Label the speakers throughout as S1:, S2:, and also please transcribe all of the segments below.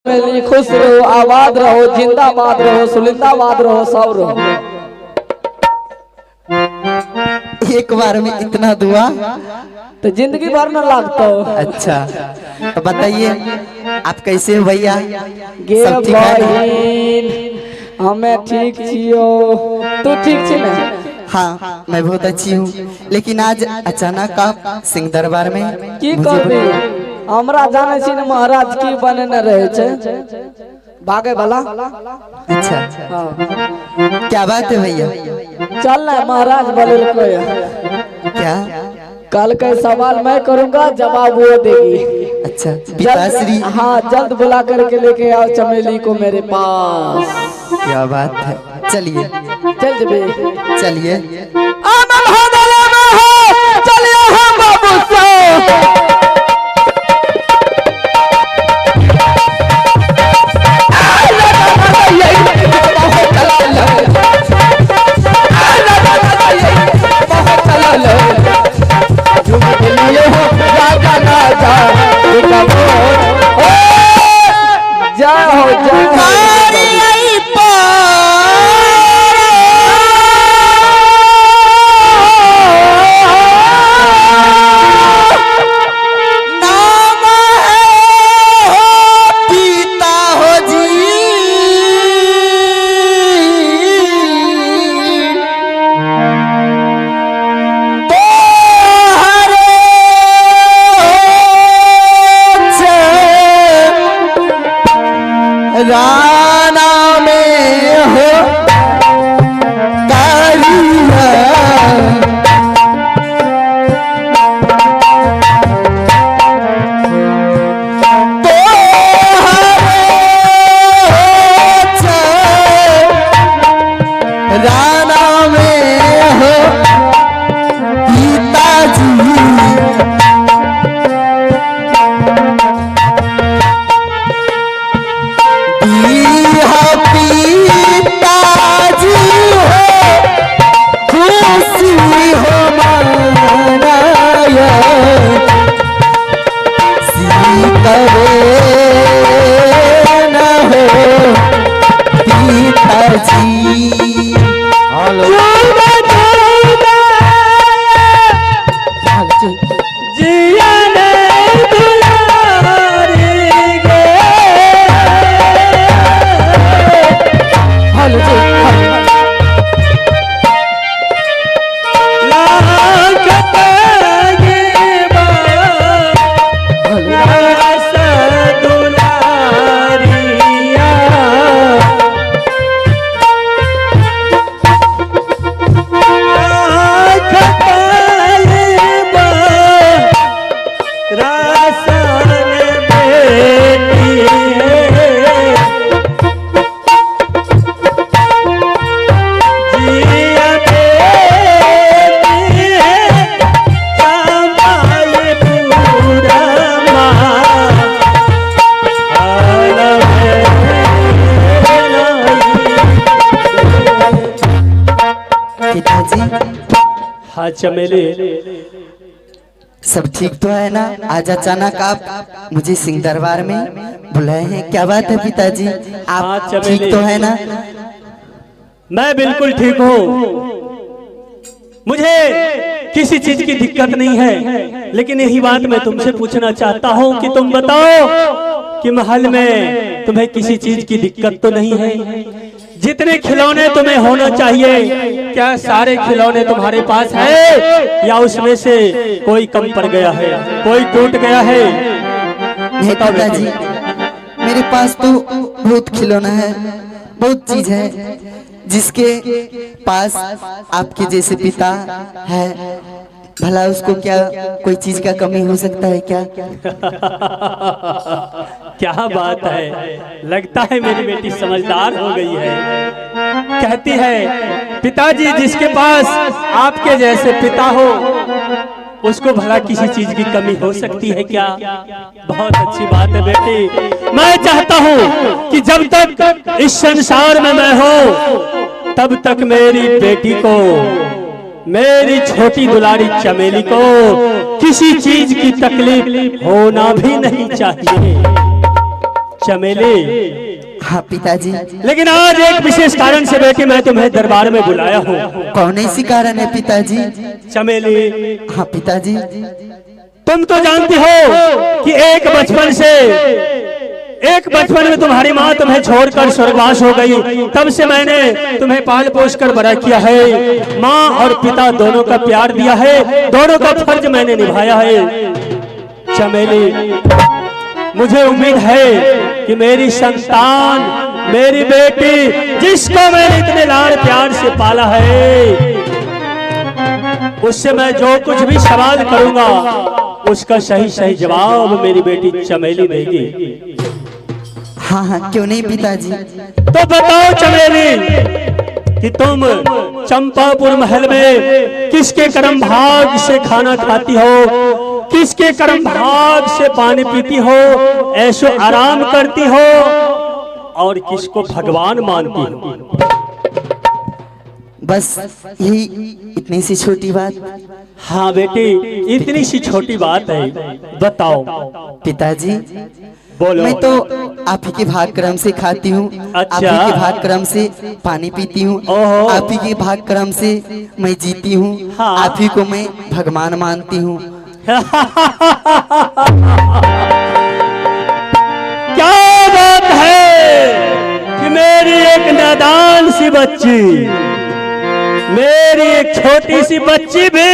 S1: खुश रहो, आबाद रहो, जिंदाबाद रहो, सुलिंदाबाद रहो, सब रहो।
S2: एक बार में इतना दुआ
S1: तो जिंदगी भर न लगता हो।
S2: अच्छा तो बताइए आप कैसे हो भैया?
S1: गे
S2: सब ठीक है?
S1: बहिन, हमें ठीक छियो, तू ठीक छी ना?
S2: हाँ मैं बहुत अच्छी हूँ, लेकिन आज अचानक आप सिंह दरबार में
S1: की
S2: मुझे
S1: कर दी? हमरा जाने छी न महाराज की बने न रहे छे भागे वाला।
S2: अच्छा
S1: हाँ।
S2: क्या बात है भैया?
S1: चल ना महाराज बोले कोई
S2: क्या?
S1: कल का सवाल मैं करूंगा, जवाब वो देगी।
S2: अच्छा पिताश्री।
S1: हाँ जल्द बुला करके लेके आओ चमेली को मेरे पास।
S2: क्या बात है, चलिए
S1: चल जबे
S2: चलिए।
S1: चलिए हम बाबू से
S2: राना में हो कारिया तो राना में हो पिताजी
S1: हाँ चमेली
S2: सब ठीक तो है ना? आज अचानक आप मुझे सिंह दरबार में बुलाए हैं, क्या बात है पिताजी? आप ठीक तो है ना?
S1: मैं बिल्कुल ठीक हूँ, मुझे किसी चीज की दिक्कत नहीं है, लेकिन यही बात मैं तुमसे पूछना चाहता हूँ कि तुम बताओ कि महल में तुम्हें किसी चीज की दिक्कत तो नहीं है? जितने खिलौने तुम्हें होना चाहिए, क्या सारे खिलौने तुम्हारे पास है या उसमें से कोई कम पड़ गया है, कोई टूट गया है?
S2: नहीं पिताजी, मेरे पास तो बहुत खिलौना है, बहुत चीज है, जिसके पास आपके जैसे पिता है, भला उसको क्या कोई चीज का कमी हो सकता है क्या?
S1: क्या बात है, लगता है मेरी बेटी समझदार हो गई है। कहती है पिताजी जिसके पास आपके जैसे पिता हो उसको भला किसी चीज की कमी हो सकती है क्या? बहुत अच्छी बात है बेटी, मैं चाहता हूँ कि जब तक इस संसार में मैं हूँ तब तक मेरी बेटी को, मेरी छोटी दुलारी चमेली को किसी चीज की तकलीफ होना भी नहीं चाहिए। चमेली।
S2: हाँ पिताजी।
S1: लेकिन आज एक विशेष कारण से बेटी मैं तुम्हें दरबार में बुलाया हूँ।
S2: कौन ऐसी कारण है पिताजी?
S1: चमेली,
S2: हाँ पिताजी।
S1: तुम तो जानती हो कि एक बचपन में तुम्हारी माँ तुम्हें छोड़कर स्वर्गवास हो गई। तब से मैंने तुम्हें पाल पोस कर बड़ा किया है। माँ और पिता दोनों का प्यार दिया है, दोनों का फर्ज मैंने निभाया है। चमेली, मुझे उम्मीद है कि मेरी संतान, मेरी बेटी, जिसको मैंने इतने लाड़ प्यार से पाला है, उससे मैं जो कुछ भी सवाल करूंगा उसका सही सही जवाब मेरी बेटी चमेली देगी।
S2: हाँ हाँ, क्यों नहीं पिताजी।
S1: तो बताओ चमेली कि तुम चंपापुर महल में किसके कर्म भाग से खाना खाती हो, किसके कर्म भाग से पानी पीती हो, ऐशो आराम करती हो, और किसको भगवान मानती हो?
S2: बस यही इतनी सी छोटी बात।
S1: हाँ बेटी, इतनी सी छोटी बात है, बताओ।
S2: पिताजी,
S1: बोलो।
S2: मैं तो आप ही के भाग क्रम से खाती हूँ,
S1: अच्छा।
S2: आप ही के भाग क्रम से पानी पीती हूँ,
S1: ओहो।
S2: आप ही के भाग क्रम से मैं जीती हूँ,
S1: हाँ।
S2: आप ही को मैं भगवान मानती हूँ।
S1: क्या बात है कि मेरी एक नादान सी बच्ची, मेरी एक छोटी सी बच्ची भी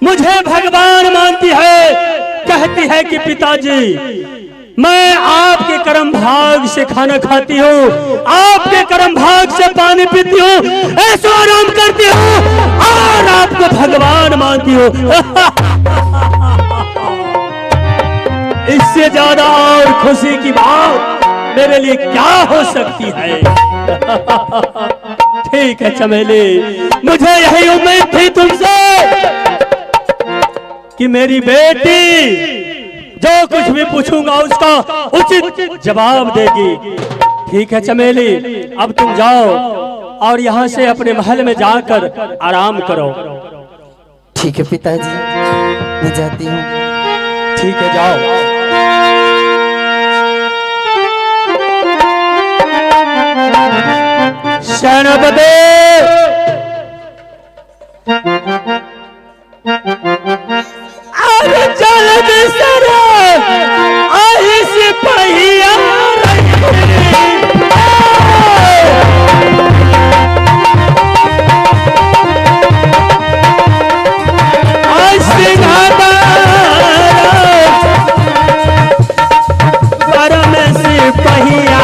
S1: मुझे भगवान मानती है। कहती है कि पिताजी, मैं आपके कर्म भाग से खाना खाती हूँ, आपके कर्म भाग से पानी पीती हूँ, ऐसा आराम करती हूँ, और आपको भगवान मानती हूँ। इससे ज्यादा और खुशी की बात मेरे लिए क्या हो सकती है? ठीक है चमेली, मुझे यही उम्मीद थी तुमसे कि मेरी बेटी जो कुछ भी पूछूंगा उसका उचित जवाब देगी। ठीक है चमेली, अब तुम जाओ और यहाँ से अपने महल में जाकर आराम करो।
S2: ठीक है पिताजी, मैं जाती हूँ।
S1: ठीक है, जाओ। सेनापति, अरे जल्दी सरो, आई सिपहिया परम सिपहिया,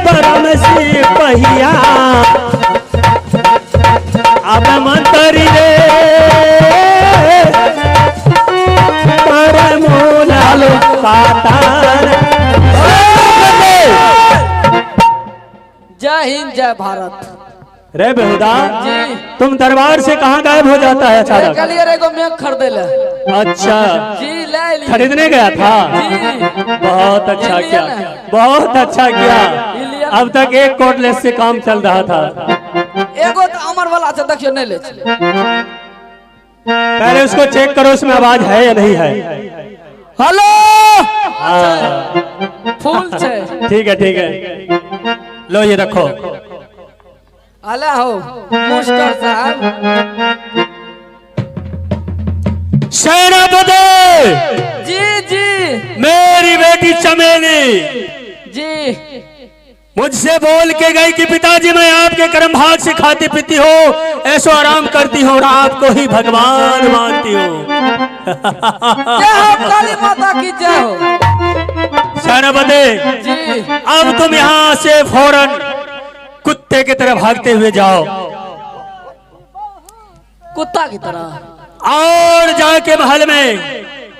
S1: परम सिपहिया, अब मंत्री रे परम लालो पातार।
S3: जय हिंद, जय भारत।
S1: रे बेहुदा
S3: जी,
S1: तुम दरबार से कहाँ गायब हो जाता है अचानक?
S3: कलियर एगो मेघ खरीदे ले।
S1: अच्छा
S3: जी, ले ली।
S1: खरीदने गया था?
S3: जी,
S1: बहुत अच्छा किया, बहुत अच्छा किया। अब तक एक कोटलेस से काम चल रहा था।
S3: एगो तो अमर वाला से देखियो नहीं ले।
S1: पहले उसको चेक करो उसमें आवाज है या नहीं है।
S3: हेलो,
S1: हाँ
S3: फूल छे।
S1: ठीक है, ठीक है, लो ये रखो।
S3: अला हो मास्टर साहब।
S1: सेनापति
S3: जी जी
S1: मेरी बेटी चमेली
S3: जी,
S1: मुझसे बोल के गई कि पिताजी मैं आपके कर्म भाग से खाती पीती हूँ, ऐसो आराम करती हूँ और आपको ही भगवान मानती हूँ।
S3: जय हो काली माता की जय हो।
S1: सेनापति
S3: जी,
S1: अब तुम यहाँ से फौरन कुत्ते की तरह भागते हुए जाओ
S3: कुत्ता की तरह,
S1: और जाके महल में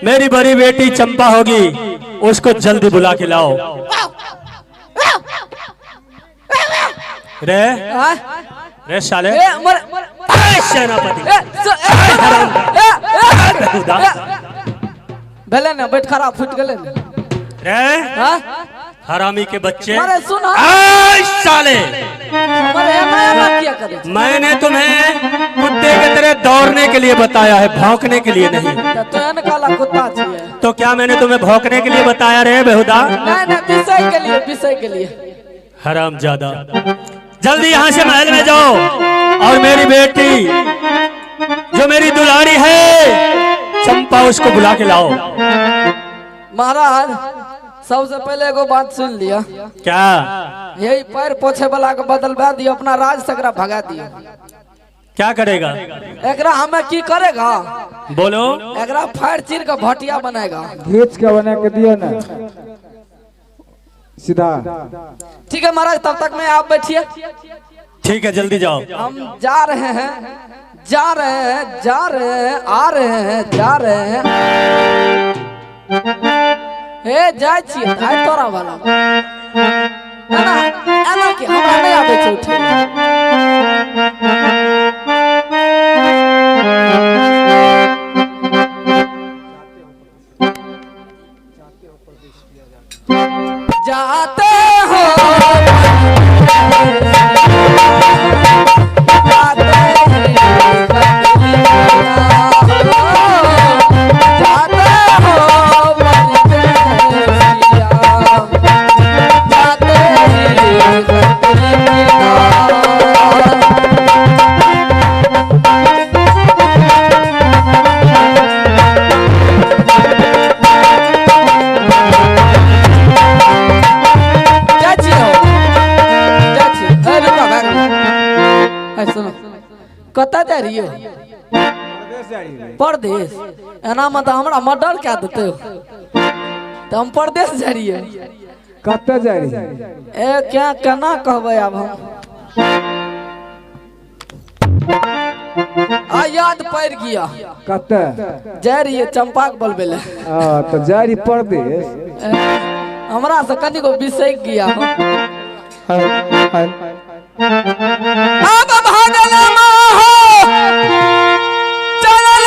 S1: मेरी बड़ी बेटी चंपा होगी, उसको जल्दी बुला के लाओ। रे
S3: हाँ?
S1: रे साले,
S3: ए,
S1: सेनापति
S3: भेले ना, बैठ खराब फुट गले
S1: रे
S3: हाँ?
S1: हरामी के बच्चे,
S3: अरे सुन,
S1: साले
S3: हमारे यहाँ क्या करे?
S1: मैंने तुम्हें कुत्ते की तरह दौड़ने के लिए बताया है, भौंकने के लिए नहीं।
S3: तो एन काला कुत्ता छिए।
S1: तो क्या मैंने तुम्हें भौंकने के लिए बताया रे बेहुदा?
S3: नहीं विषय के लिए।
S1: हरामजादा, जल्दी यहाँ से महल में जाओ और मेरी बेटी जो मेरी दुलारी है चंपा उसको बुला के लाओ।
S3: महाराज सबसे पहले एगो बात सुन लिया।
S1: क्या?
S3: यही पैर पोछे वाला के बदलवा दियो, अपना राज सकरा भगा दियो।
S1: क्या करेगा?
S3: एकरा हमें की करेगा?
S1: बोलो।
S3: एकरा फाड़ चीर के भटिया बनाएगा।
S4: घीच के बना के दियो ना सीधा।
S3: ठीक है महाराज, तब तक मैं आप बैठिए।
S1: ठीक है, जल्दी जाओ।
S3: हम जा रहे हैं, आ रहे हैं, जा रहे हैं। हे जाय छिए धाय तोरा वाला एना के हमरा नहीं आबै छै उठे। जाते हो कता जा रही हो? परदेश। एना में तो हमरा मर्डर क्या देते हो? तो हम परदेश जा रही है।
S4: कता जा रही?
S3: ए क्या केना कहबे अब हम? आ याद पड़ गया।
S4: कता
S3: जा रही है चंपा के बलबेले।
S4: तो जा रही परदेश।
S3: हमरा से कनी को बिसक गया हो। अब भागल हो चलन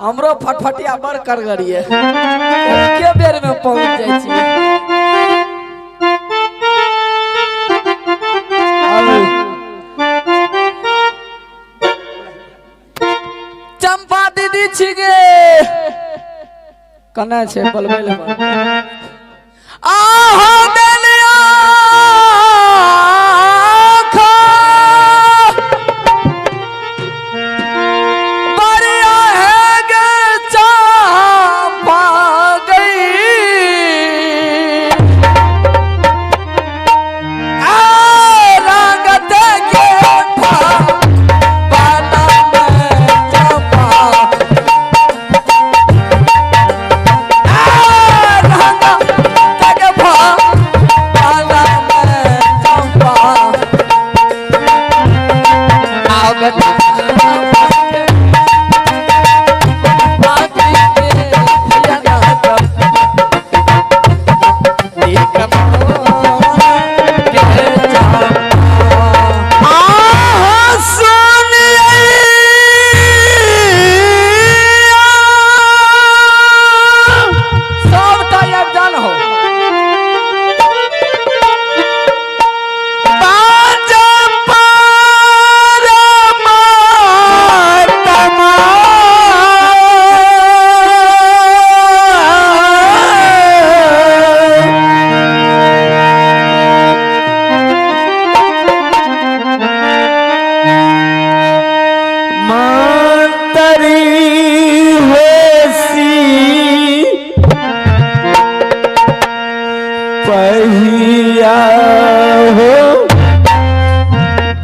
S3: हमरो फटफटिया बड़ कर गरिए के बेर में पहुंच जाय छी। चंपा दीदी छिगे कने छे बलबैले आहो देलिया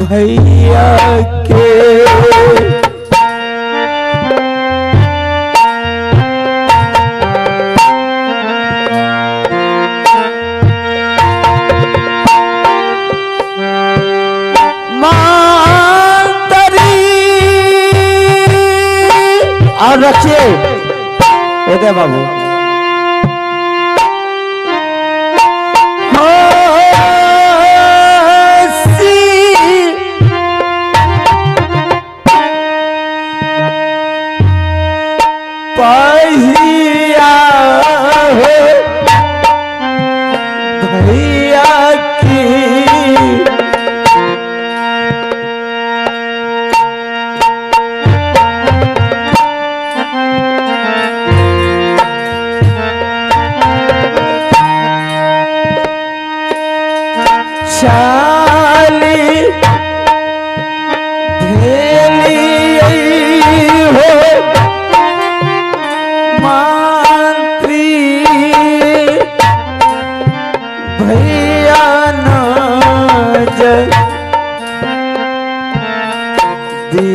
S4: भैया के
S2: रखिए उदय बाबू। पहिया हो भैया की चाली धेली हो मंत्री भैया नाज दी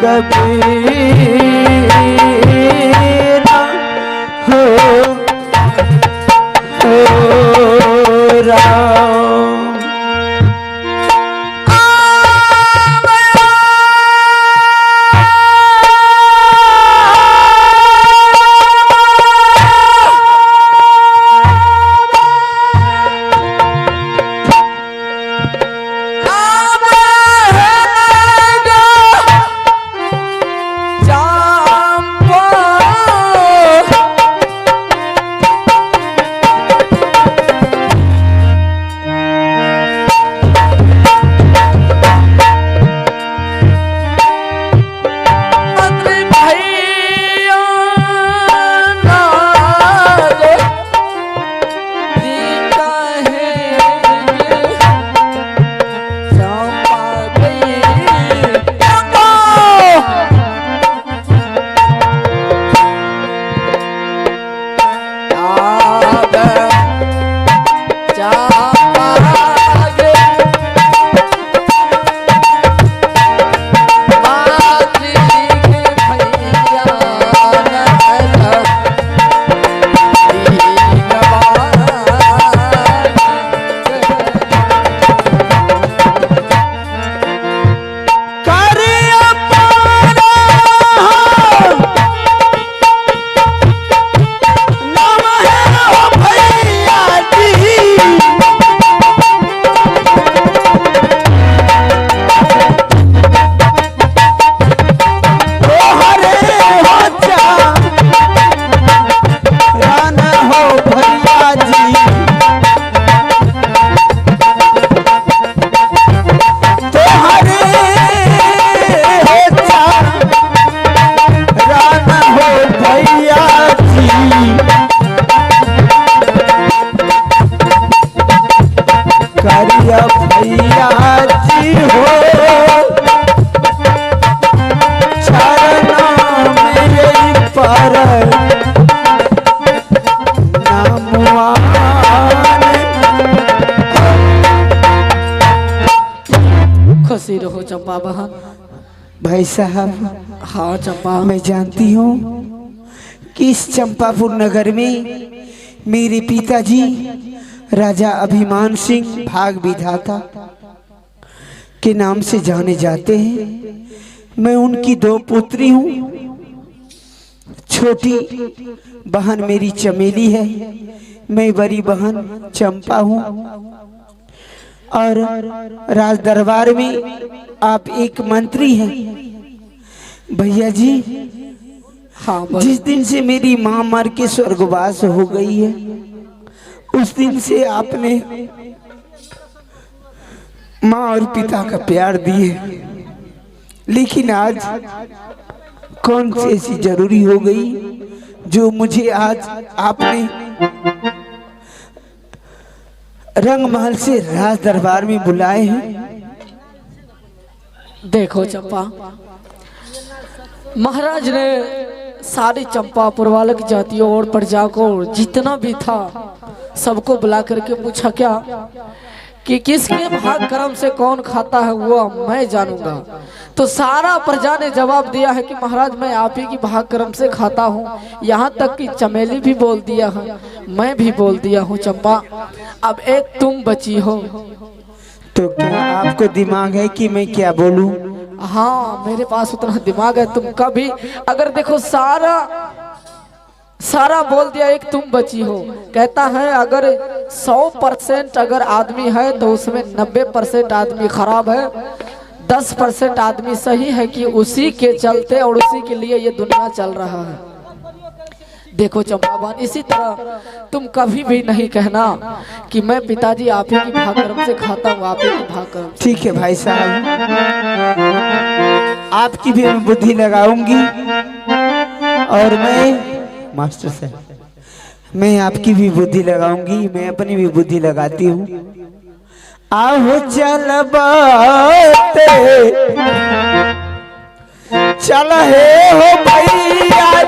S2: कबीरा हो राम।
S3: खुशी रहो चंपा बहन।
S2: भाई साहब,
S3: हाँ चंपा,
S2: मैं जानती हूँ कि इस चंपापुर नगर में मेरे पिताजी राजा अभिमान सिंह भाग विधाता के नाम से जाने जाते हैं। मैं उनकी दो पुत्री हूँ। छोटी बहन मेरी चमेली है, मैं बड़ी बहन चंपा हूँ। और राज दरबार में आप एक मंत्री हैं भैया जी।
S3: हाँ,
S2: जिस दिन से मेरी माँ मर के स्वर्गवास हो गई है, उस दिन से आपने माँ और पिता का प्यार दिए, लेकिन आज कौन सी ऐसी जरूरी हो गई जो मुझे आज आपने रंगमहल से राज दरबार में बुलाए हैं।
S3: देखो चंपा, महाराज ने सारी चंपापुर वालों की जातियों और प्रजा को जितना भी था सबको बुला करके पूछा क्या कि किसके भाग कर्म से कौन खाता है वो मैं जानूंगा। तो सारा प्रजा ने जवाब दिया है कि महाराज मैं आप ही की भाग कर्म से खाता हूँ। यहाँ तक कि चमेली भी बोल दिया है, मैं भी बोल दिया हूँ चंपा। अब एक तुम बची हो।
S2: तो क्या आपको दिमाग है कि मैं क्या बोलूं?
S3: हाँ मेरे पास उतना दिमाग है। तुम कभी अगर देखो सारा सारा बोल दिया, एक तुम बची हो। कहता है अगर 100% अगर आदमी है तो उसमें 90% आदमी खराब है, 10% आदमी सही है कि उसी के चलते और उसी के लिए ये दुनिया चल रहा है। देखो चंपाबान, इसी तरह तुम कभी भी नहीं कहना कि मैं पिताजी आप ही की भाकरम से खाता हूँ, आप ही की भाकरम से।
S2: ठीक है भाई साहब, आपकी भी मैं बुद्धि लगाऊंगी और मैं मास्टर साहब मैं आपकी भी बुद्धि लगाऊंगी, मैं अपनी भी बुद्धि लगाती हूँ। आओ चल बाते चल हे हो भैया